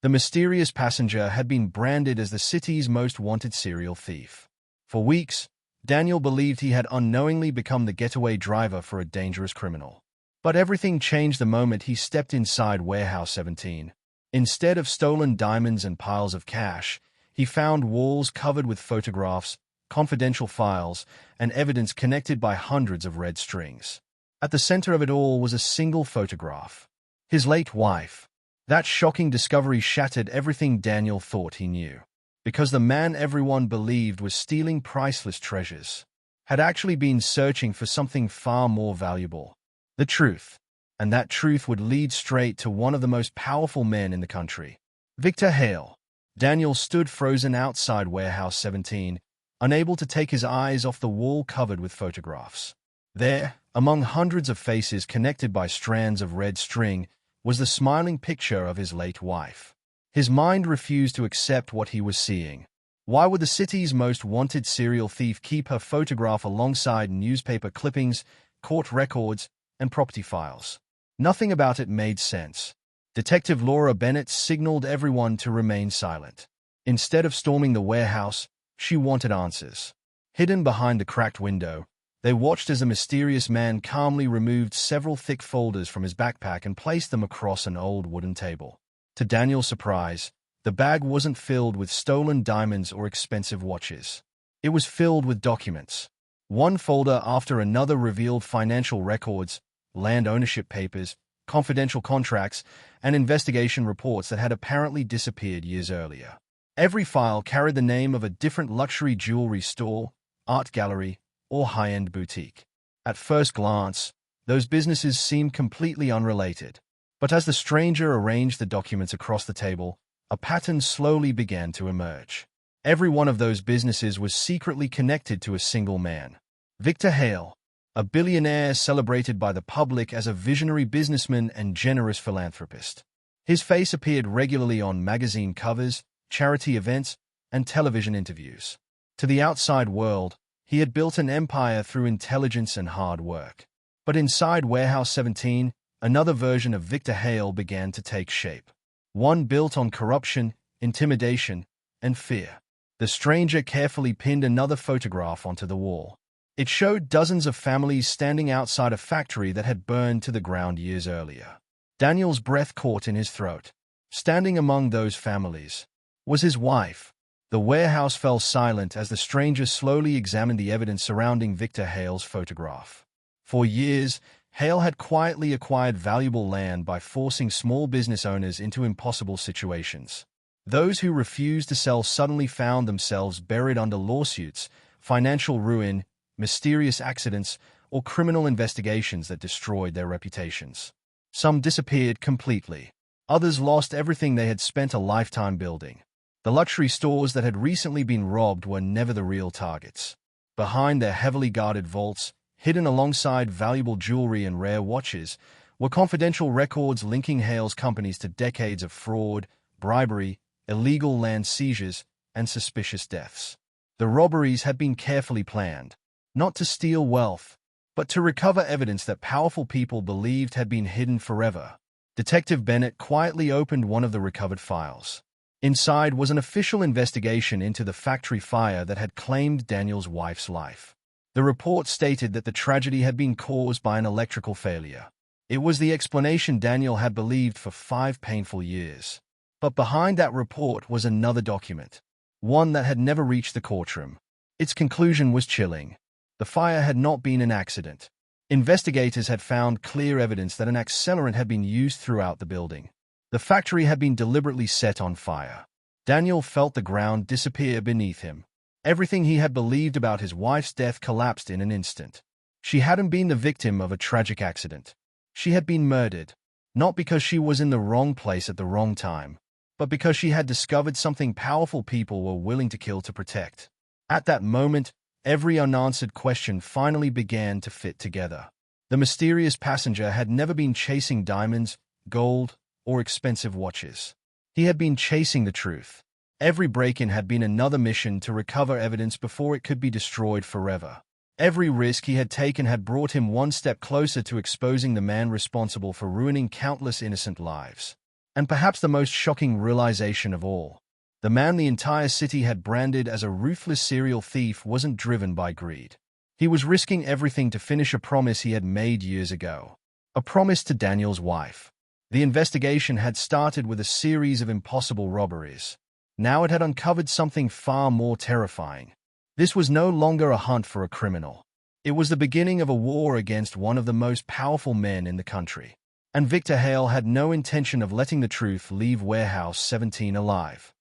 The mysterious passenger had been branded as the city's most wanted serial thief. For weeks, Daniel believed he had unknowingly become the getaway driver for a dangerous criminal. But everything changed the moment he stepped inside Warehouse 17. Instead of stolen diamonds and piles of cash, he found walls covered with photographs, confidential files, and evidence connected by hundreds of red strings. At the center of it all was a single photograph. His late wife. That shocking discovery shattered everything Daniel thought he knew. Because the man everyone believed was stealing priceless treasures had actually been searching for something far more valuable. The truth. And that truth would lead straight to one of the most powerful men in the country. Victor Hale. Daniel stood frozen outside Warehouse 17, unable to take his eyes off the wall covered with photographs. There, among hundreds of faces connected by strands of red string, was the smiling picture of his late wife. His mind refused to accept what he was seeing. Why would the city's most wanted serial thief keep her photograph alongside newspaper clippings, court records, and property files? Nothing about it made sense. Detective Laura Bennett signaled everyone to remain silent. Instead of storming the warehouse, she wanted answers. Hidden behind the cracked window, they watched as a mysterious man calmly removed several thick folders from his backpack and placed them across an old wooden table. To Daniel's surprise, the bag wasn't filled with stolen diamonds or expensive watches. It was filled with documents. One folder after another revealed financial records, land ownership papers, confidential contracts, and investigation reports that had apparently disappeared years earlier. Every file carried the name of a different luxury jewelry store, art gallery, or high-end boutique. At first glance, those businesses seemed completely unrelated. But as the stranger arranged the documents across the table, a pattern slowly began to emerge. Every one of those businesses was secretly connected to a single man. Victor Hale, a billionaire celebrated by the public as a visionary businessman and generous philanthropist. His face appeared regularly on magazine covers, charity events, and television interviews. To the outside world, he had built an empire through intelligence and hard work. But inside Warehouse 17, another version of Victor Hale began to take shape. One built on corruption, intimidation, and fear. The stranger carefully pinned another photograph onto the wall. It showed dozens of families standing outside a factory that had burned to the ground years earlier. Daniel's breath caught in his throat. Standing among those families was his wife. The warehouse fell silent as the stranger slowly examined the evidence surrounding Victor Hale's photograph. For years, Hale had quietly acquired valuable land by forcing small business owners into impossible situations. Those who refused to sell suddenly found themselves buried under lawsuits, financial ruin, mysterious accidents, or criminal investigations that destroyed their reputations. Some disappeared completely. Others lost everything they had spent a lifetime building. The luxury stores that had recently been robbed were never the real targets. Behind their heavily guarded vaults, hidden alongside valuable jewelry and rare watches, were confidential records linking Hale's companies to decades of fraud, bribery, illegal land seizures, and suspicious deaths. The robberies had been carefully planned, not to steal wealth, but to recover evidence that powerful people believed had been hidden forever. Detective Bennett quietly opened one of the recovered files. Inside was an official investigation into the factory fire that had claimed Daniel's wife's life. The report stated that the tragedy had been caused by an electrical failure. It was the explanation Daniel had believed for 5 painful years. But behind that report was another document, one that had never reached the courtroom. Its conclusion was chilling. The fire had not been an accident. Investigators had found clear evidence that an accelerant had been used throughout the building. The factory had been deliberately set on fire. Daniel felt the ground disappear beneath him. Everything he had believed about his wife's death collapsed in an instant. She hadn't been the victim of a tragic accident. She had been murdered, not because she was in the wrong place at the wrong time, but because she had discovered something powerful people were willing to kill to protect. At that moment, every unanswered question finally began to fit together. The mysterious passenger had never been chasing diamonds, gold, or expensive watches. He had been chasing the truth. Every break-in had been another mission to recover evidence before it could be destroyed forever. Every risk he had taken had brought him one step closer to exposing the man responsible for ruining countless innocent lives. And perhaps the most shocking realization of all, the man the entire city had branded as a ruthless serial thief wasn't driven by greed. He was risking everything to finish a promise he had made years ago. A promise to Daniel's wife. The investigation had started with a series of impossible robberies. Now it had uncovered something far more terrifying. This was no longer a hunt for a criminal. It was the beginning of a war against one of the most powerful men in the country. And Victor Hale had no intention of letting the truth leave Warehouse 17 alive.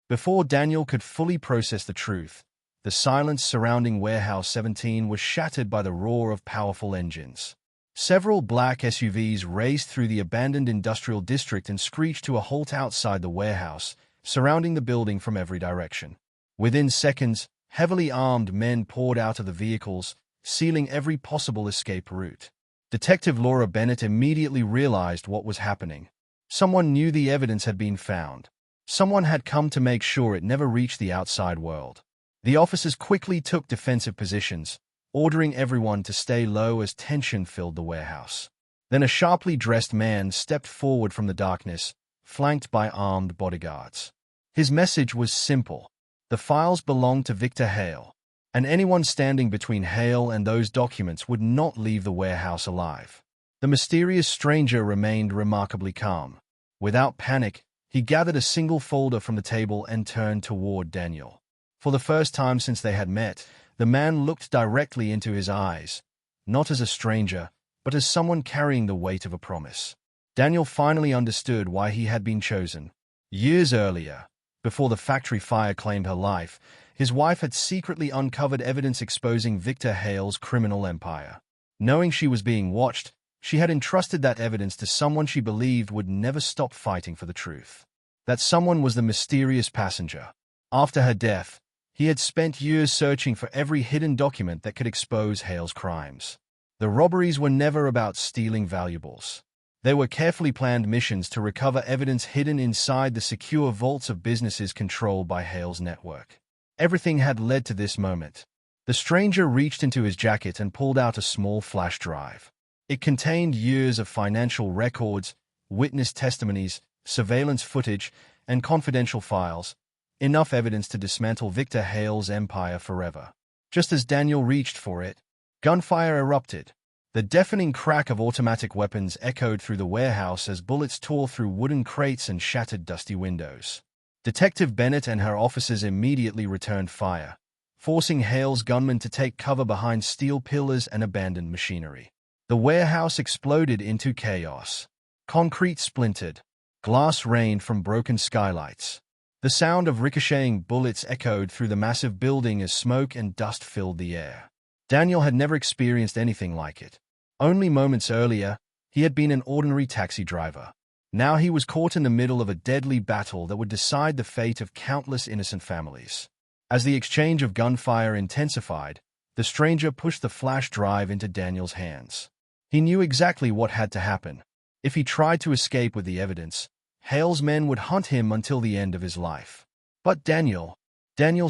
Before Daniel could fully process the truth, the silence surrounding Warehouse 17 was shattered by the roar of powerful engines. Several black SUVs raced through the abandoned industrial district and screeched to a halt outside the warehouse, surrounding the building from every direction. Within seconds, heavily armed men poured out of the vehicles, sealing every possible escape route. Detective Laura Bennett immediately realized what was happening. Someone knew the evidence had been found. Someone had come to make sure it never reached the outside world. The officers quickly took defensive positions, ordering everyone to stay low as tension filled the warehouse. Then a sharply dressed man stepped forward from the darkness, flanked by armed bodyguards. His message was simple. The files belonged to Victor Hale, and anyone standing between Hale and those documents would not leave the warehouse alive. The mysterious stranger remained remarkably calm. Without panic, he gathered a single folder from the table and turned toward Daniel. For the first time since they had met, the man looked directly into his eyes, not as a stranger, but as someone carrying the weight of a promise. Daniel finally understood why he had been chosen. Years earlier, before the factory fire claimed her life, his wife had secretly uncovered evidence exposing Victor Hale's criminal empire. Knowing she was being watched, she had entrusted that evidence to someone she believed would never stop fighting for the truth. That someone was the mysterious passenger. After her death, he had spent years searching for every hidden document that could expose Hale's crimes. The robberies were never about stealing valuables. They were carefully planned missions to recover evidence hidden inside the secure vaults of businesses controlled by Hale's network. Everything had led to this moment. The stranger reached into his jacket and pulled out a small flash drive. It contained years of financial records, witness testimonies, surveillance footage, and confidential files, enough evidence to dismantle Victor Hale's empire forever. Just as Daniel reached for it, gunfire erupted. The deafening crack of automatic weapons echoed through the warehouse as bullets tore through wooden crates and shattered dusty windows. Detective Bennett and her officers immediately returned fire, forcing Hale's gunmen to take cover behind steel pillars and abandoned machinery. The warehouse exploded into chaos. Concrete splintered. Glass rained from broken skylights. The sound of ricocheting bullets echoed through the massive building as smoke and dust filled the air. Daniel had never experienced anything like it. Only moments earlier, he had been an ordinary taxi driver. Now he was caught in the middle of a deadly battle that would decide the fate of countless innocent families. As the exchange of gunfire intensified, the stranger pushed the flash drive into Daniel's hands. He knew exactly what had to happen. If he tried to escape with the evidence, Hale's men would hunt him until the end of his life. But Daniel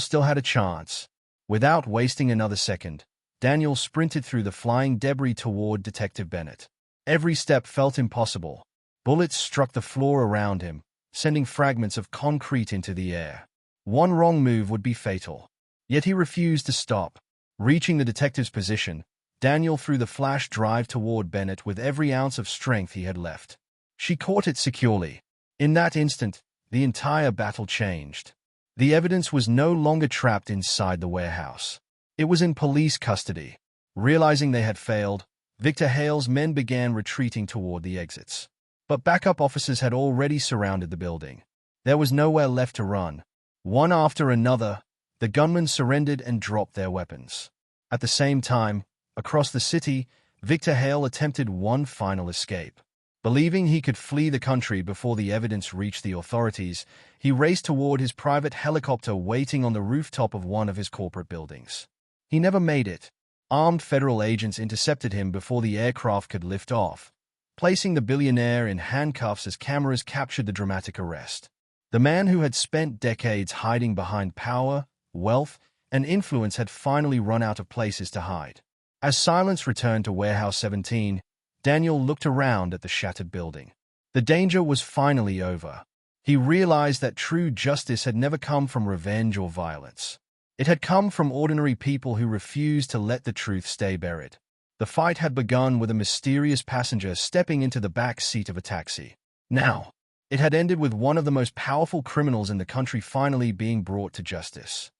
still had a chance. Without wasting another second, Daniel sprinted through the flying debris toward Detective Bennett. Every step felt impossible. Bullets struck the floor around him, sending fragments of concrete into the air. One wrong move would be fatal. Yet he refused to stop. Reaching the detective's position, Daniel threw the flash drive toward Bennett with every ounce of strength he had left. She caught it securely. In that instant, the entire battle changed. The evidence was no longer trapped inside the warehouse. It was in police custody. Realizing they had failed, Victor Hale's men began retreating toward the exits. But backup officers had already surrounded the building. There was nowhere left to run. One after another, the gunmen surrendered and dropped their weapons. At the same time, across the city, Victor Hale attempted one final escape. Believing he could flee the country before the evidence reached the authorities, he raced toward his private helicopter waiting on the rooftop of one of his corporate buildings. He never made it. Armed federal agents intercepted him before the aircraft could lift off, placing the billionaire in handcuffs as cameras captured the dramatic arrest. The man who had spent decades hiding behind power, wealth, and influence had finally run out of places to hide. As silence returned to Warehouse 17, Daniel looked around at the shattered building. The danger was finally over. He realized that true justice had never come from revenge or violence. It had come from ordinary people who refused to let the truth stay buried. The fight had begun with a mysterious passenger stepping into the back seat of a taxi. Now, it had ended with one of the most powerful criminals in the country finally being brought to justice.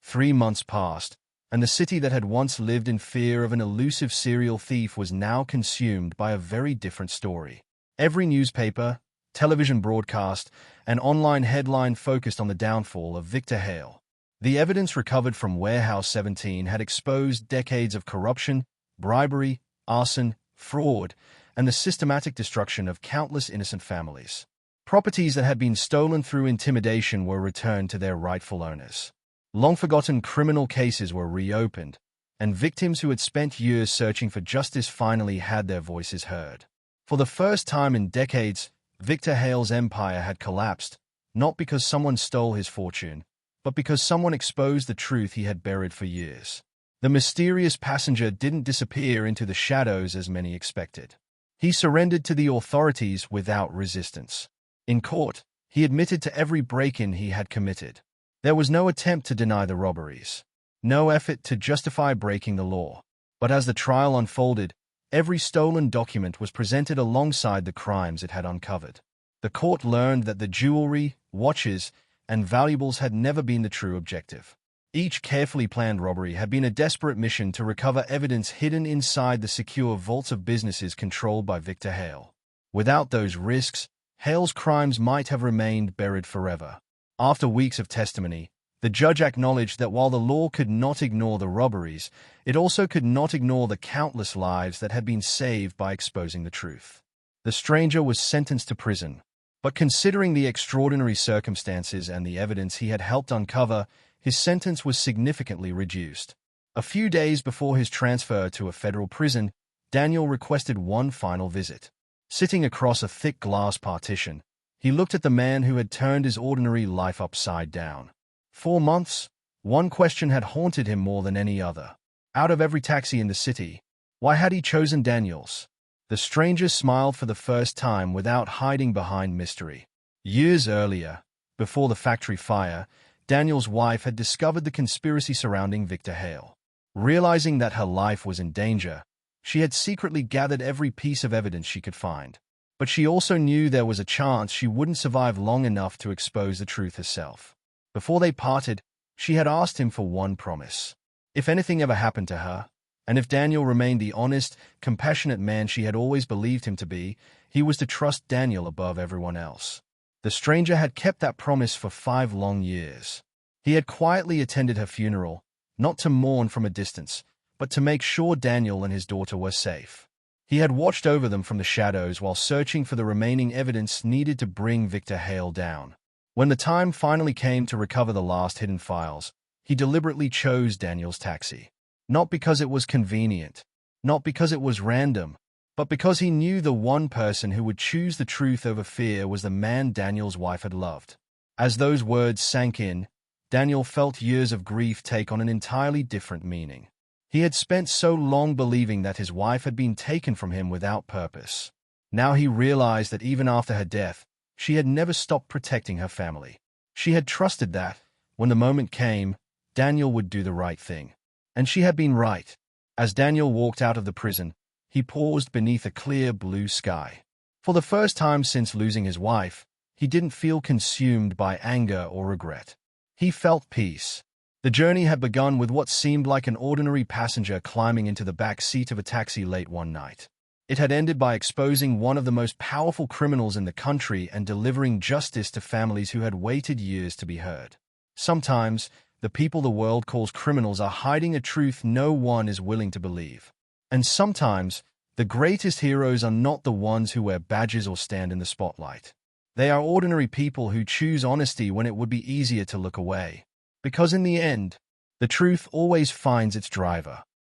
3 months passed, and the city that had once lived in fear of an elusive serial thief was now consumed by a very different story. Every newspaper, television broadcast, and online headline focused on the downfall of Victor Hale. The evidence recovered from Warehouse 17 had exposed decades of corruption, bribery, arson, fraud, and the systematic destruction of countless innocent families. Properties that had been stolen through intimidation were returned to their rightful owners. Long-forgotten criminal cases were reopened, and victims who had spent years searching for justice finally had their voices heard. For the first time in decades, Victor Hale's empire had collapsed, not because someone stole his fortune, but because someone exposed the truth he had buried for years. The mysterious passenger didn't disappear into the shadows as many expected. He surrendered to the authorities without resistance. In court, he admitted to every break-in he had committed. There was no attempt to deny the robberies, no effort to justify breaking the law. But as the trial unfolded, every stolen document was presented alongside the crimes it had uncovered. The court learned that the jewelry, watches, and valuables had never been the true objective. Each carefully planned robbery had been a desperate mission to recover evidence hidden inside the secure vaults of businesses controlled by Victor Hale. Without those risks, Hale's crimes might have remained buried forever. After weeks of testimony, the judge acknowledged that while the law could not ignore the robberies, it also could not ignore the countless lives that had been saved by exposing the truth. The stranger was sentenced to prison, but considering the extraordinary circumstances and the evidence he had helped uncover, his sentence was significantly reduced. A few days before his transfer to a federal prison, Daniel requested one final visit. Sitting across a thick glass partition, he looked at the man who had turned his ordinary life upside down. 4 months, one question had haunted him more than any other. Out of every taxi in the city, why had he chosen Daniel's? The stranger smiled for the first time without hiding behind mystery. Years earlier, before the factory fire, Daniel's wife had discovered the conspiracy surrounding Victor Hale. Realizing that her life was in danger, she had secretly gathered every piece of evidence she could find. But she also knew there was a chance she wouldn't survive long enough to expose the truth herself. Before they parted, she had asked him for one promise. If anything ever happened to her, and if Daniel remained the honest, compassionate man she had always believed him to be, he was to trust Daniel above everyone else. The stranger had kept that promise for 5 long years. He had quietly attended her funeral, not to mourn from a distance, but to make sure Daniel and his daughter were safe. He had watched over them from the shadows while searching for the remaining evidence needed to bring Victor Hale down. When the time finally came to recover the last hidden files, he deliberately chose Daniel's taxi. Not because it was convenient, not because it was random, but because he knew the one person who would choose the truth over fear was the man Daniel's wife had loved. As those words sank in, Daniel felt years of grief take on an entirely different meaning. He had spent so long believing that his wife had been taken from him without purpose. Now he realized that even after her death, she had never stopped protecting her family. She had trusted that, when the moment came, Daniel would do the right thing. And she had been right. As Daniel walked out of the prison, he paused beneath a clear blue sky. For the first time since losing his wife, he didn't feel consumed by anger or regret. He felt peace. The journey had begun with what seemed like an ordinary passenger climbing into the back seat of a taxi late one night. It had ended by exposing one of the most powerful criminals in the country and delivering justice to families who had waited years to be heard. Sometimes, the people the world calls criminals are hiding a truth no one is willing to believe. And sometimes, the greatest heroes are not the ones who wear badges or stand in the spotlight. They are ordinary people who choose honesty when it would be easier to look away. Because in the end, the truth always finds its driver.